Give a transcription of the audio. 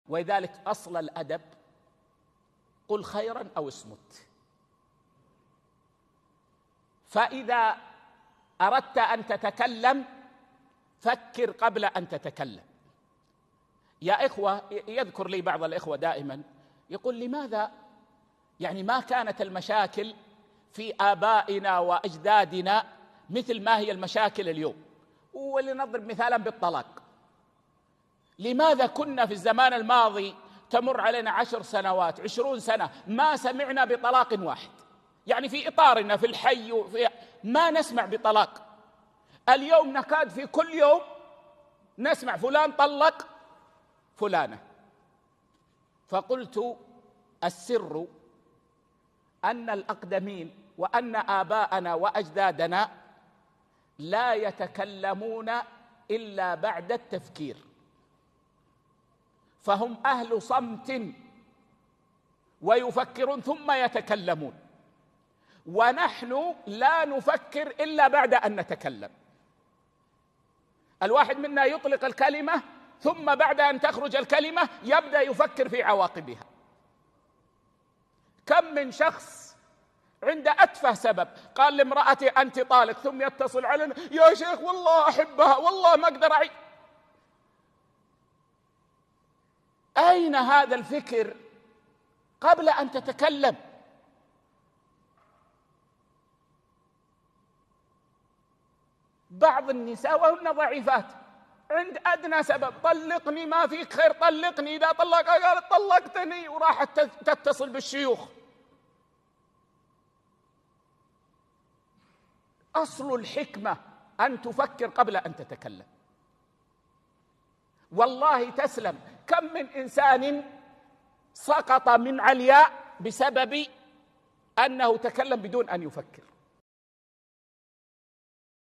ولذلك أصل الأدب قل خيرا أو اصمت. فإذا أردت أن تتكلم فكر قبل أن تتكلم. يا إخوة، يذكر لي بعض الإخوة دائما يقول لماذا ما كانت المشاكل في آبائنا وأجدادنا مثل ما هي المشاكل اليوم؟ ولنضرب مثالا بالطلاق. لماذا كنا في الزمان الماضي تمر علينا 10 سنوات 20 سنة ما سمعنا بطلاق واحد؟ في إطارنا في الحي ما نسمع بطلاق. اليوم نكاد في كل يوم نسمع فلان طلق فلانة. فقلت السر أن الأقدمين وأن آباءنا وأجدادنا لا يتكلمون إلا بعد التفكير، فهم أهل صمت ويفكرون ثم يتكلمون، ونحن لا نفكر إلا بعد أن نتكلم. الواحد منا يطلق الكلمة ثم بعد أن تخرج الكلمة يبدأ يفكر في عواقبها. كم من شخص عند أتفه سبب قال لامرأتي أنت طالق، ثم يتصل علينا يا شيخ والله أحبها والله ما أقدر أعيش. أين هذا الفكر قبل أن تتكلم؟ بعض النساء وهن ضعيفات عند أدنى سبب طلقني ما فيك خير طلقني، إذا طلقها قالت طلقتني وراحت تتصل بالشيوخ. أصل الحكمة أن تفكر قبل أن تتكلم. والله تسلم، كم من إنسان سقط من علياء بسبب أنه تكلم بدون أن يفكر.